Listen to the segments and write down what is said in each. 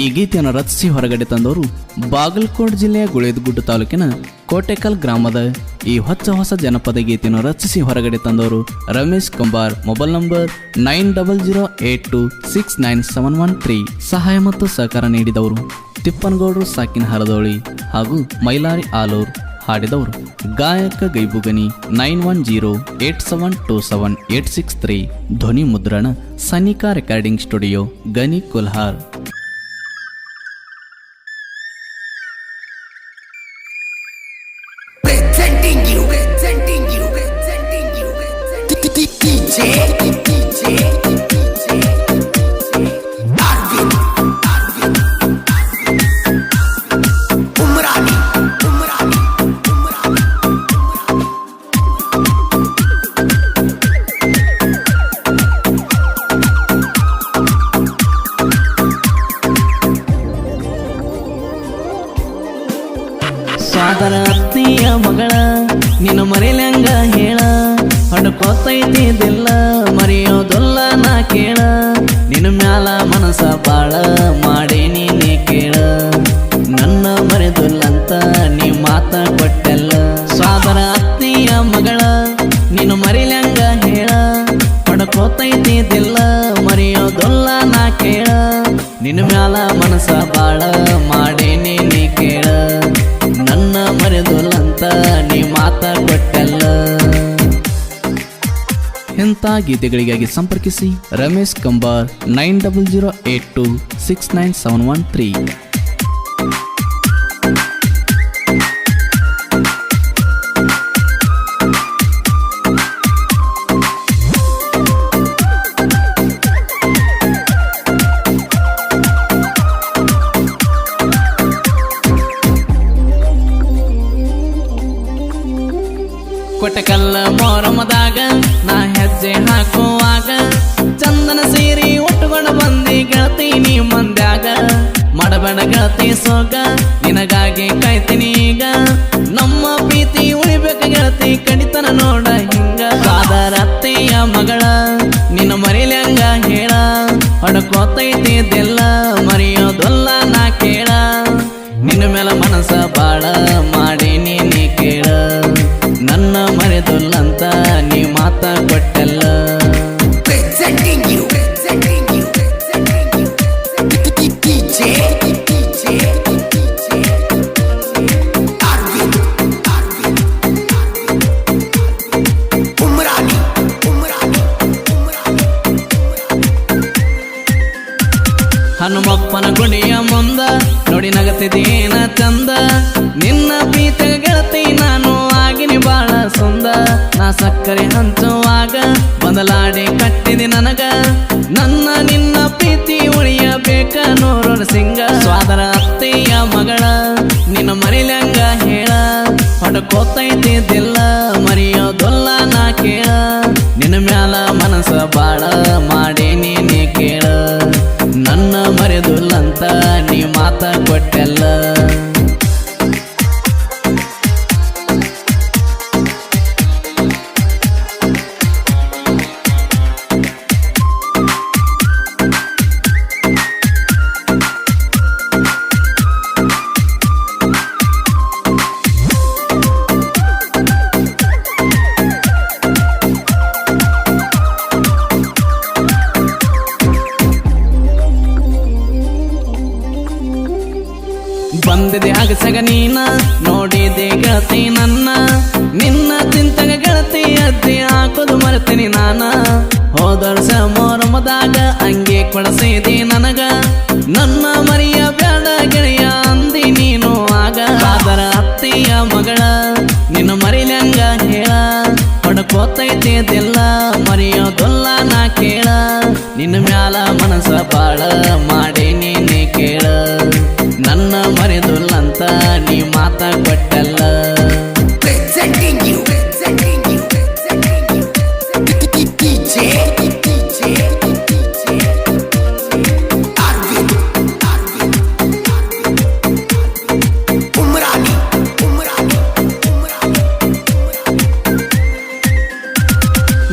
ಈ ಗೀತೆಯನ್ನು ರಚಿಸಿ ಹೊರಗಡೆ ತಂದವರು ಬಾಗಲಕೋಟೆ ಜಿಲ್ಲೆಯ ಗುಳೇದಗುಡ್ಡ ತಾಲೂಕಿನ ಕೋಟೆಕಲ್ ಗ್ರಾಮದ ಈ ಹೊಸ ಜನಪದ ಗೀತೆಯನ್ನು ರಚಿಸಿ ಹೊರಗಡೆ ತಂದವರು ರಮೇಶ್ ಕಂಬಾರ್. Mobile number 9082269713. ಸಹಾಯ ಮತ್ತು ಸಹಕಾರ ನೀಡಿದವರು ತಿಪ್ಪನಗೌಡರು ಸಾಕಿನ ಹರದೋಳಿ ಹಾಗೂ ಮೈಲಾರಿ ಆಲೂರ್. ಹಾಡಿದವರು ಗಾಯಕ ಗೈಬುಗನಿ 9108727863. ಧ್ವನಿ ಮುದ್ರಣ ಸನಿಕಾ ರೆಕಾರ್ಡಿಂಗ್ ಸ್ಟುಡಿಯೋ ಗನಿ ಕುಲ್ಹಾರ್. ಸ್ವಾದರ ಅತ್ತೆಯ ಮಗಳ ನಿನ್ನ ಮರೆಯಲಂಗ ಹೇಳ, ಹೊಡ್ಕೋತೈತಿದಿಲ್ಲ ಮರೆಯೋದಲ್ಲ ನಾ ಕೇಳ. ನಿನ್ನ ಮ್ಯಾಲ ಮನಸ ಬಾಳ ಮಾಡಿ ನೀನೇ ಕೇಳ, ನನ್ನ ಮರೆದುಲ್ಲಂತ ನೀ ಮಾತ ಕೊಟ್ಟೆಲ್ಲ. ಸ್ವಾದರ ಅತ್ತೆಯ ಮಗಳ ನಿನ್ನ ಮರೆಯಲಂಗ ಹೇಳ, ಹೊಡ್ಕೋತೈತಿದಿಲ್ಲ ಮರೆಯೋದಲ್ಲ ನಾ ಕೇಳ. ನಿನ್ನ ಮ್ಯಾಲ ಮನಸ ಬಾಳ ಮಾಡಿ ನೀನೇ ಕೇಳ, ನನ್ನ ಮರೆದುಲ್ಲಂತ ನೀ ಮಾತ ಕೊಟ್ಟೆಲ್ಲ. ಇಂಥ ಗೀತೆಗಳಿಗಾಗಿ ಸಂಪರ್ಕಿಸಿ ರಮೇಶ್ ಕಂಬಾರ್ 9008269713. ಕೊಟ್ಟಕಲ್ಲ ಮೊರಮದಾಗ ನಾ ಹೆಜ್ಜೆ ಹಾಕುವಾಗ, ಚಂದನ ಸೀರಿ ಉಟ್ಟುಕೊಂಡು ಬಂದಿ ಗೆಳತಿ ನೀ ಮಂದ್ಯಾಗ. ಮಾಡಬೇಡ ಗೆಳತಿ ಸೋಗ ನಿನಗಾಗಿ ಕಾಯ್ತೀನಿ ಈಗ, ನಮ್ಮ ಪ್ರೀತಿ ಉಳಿಬೇಕ ಗೆಳತಿ ಕಡಿತನ ನೋಡ ಹಿಂಗ. ಸಾದರತ್ತೆಯ ಮಗಳ ನಿನ್ನ ಮರಿಲ್ಯಂಗ ಹೇಳ, ಹೊಡ್ಕೋತೈತಿದೆಲ್ಲ ಮರೆಯೋದಲ್ಲ ನಾ ಕೇಳ. ನಿನ್ನ ಮೇಲ ಮನಸ ಬಾಳ ಮಾಡಿ ನೀನೇ ಕೇಳ, ನನ್ನ ಮರೆದುಲ್ಲಂತ ನೀ ಮಾತ ಕೊಟ್ಟೆಲ್ಲ. ಹನುಮಪ್ಪನ ಗುಡಿಯ ಮುಂದ ನೋಡಿ ನಗತಿದೇನ ಚಂದ, ನಿನ್ನ ಪ್ರೀತಿ ಗೆಳತಿ ನಾನು ಆಗಿನಿ ಬಾಳ ಸುಂದ. ನಾ ಸಕ್ಕರೆ ಹಂಚುವಾಗ ಬದಲಾಡಿ ಕಟ್ಟಿದೆ ನನಗ, ನನ್ನ ನಿನ್ನ ಪ್ರೀತಿ ಉಳಿಯಬೇಕ ನೂರು ಸಿಂಗ. ಸ್ವಾದರ ಅತ್ತೆಯ ಮಗಳ ನಿನ್ನ ಮರಿಲಂಗ ಹೇಳ, ಹೊಡ್ಕೋತೈತಿದಿಲ್ಲ ಮರೆಯೋದಲ್ಲ ನಾ ಕೇಳ. ನಿನ್ನ ಮ್ಯಾಲ ಮನಸ ಬಾಳ ಮಾಡಿ ನೀನೇ ಕೇಳ, ನನ್ನ ಮರೆದುಲ್ಲಂತ ನೀ ಮಾತ ಕೊಟ್ಟೆಲ್ಲ. ಬಂದಿದೆ ಅಗಸಗ ನೀನ ನೋಡಿದೆ ಗೆಳತಿ ನನ್ನ, ನಿನ್ನ ಚಿಂತಗ ಗೆಳತಿ ಅಜ್ಜಿ ಹಾಕೋದು ಮರೆತೀನಿ ನಾನ. ಹೋದರ್ಸ ಮೊರಮದಾಗ ಅಂಗಿ ಕೊಡಸಿದಿ ನನಗ, ನನ್ನ ಮರಿಯ ಬ್ಯಾಡ ಗೆಳೆಯ ಅಂದಿ ನೀನು ಆಗ. ಸಾದರ ಅತ್ತೆಯ ಮಗಳ ನಿನ್ನ ಮರಿಲಂಗ ಹೇಳ, ಹೊಡ್ಕೋತೈತಿದಿಲ್ಲ ಮರೆಯೋದಲ್ಲ ನಾ ಕೇಳ. ನಿನ್ನ ಮ್ಯಾಲ ಮನಸ ಬಾಳ ಮಾಡಿ ನೀನೇ ಕೇಳ, ನನ್ನ ಮರೆದುಲ್ಲಂತ ನೀ ಮಾತ ಕೊಟ್ಟೆಲ್ಲ.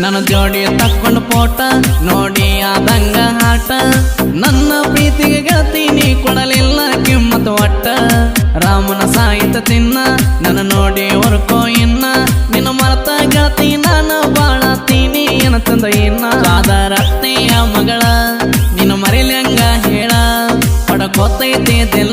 ನನ್ನ ಜೋಡಿ ತಕ್ಕೊಂಡು ಫೋಟ ನೋಡಿ ಆದಂಗ ಹಾಟ, ನನ್ನ ಪ್ರೀತಿಗೆ ಗೆಳತಿ ನೀ ಕೊಡ ಹೊತ್ತೈತಿ ದಿಲ್ಲ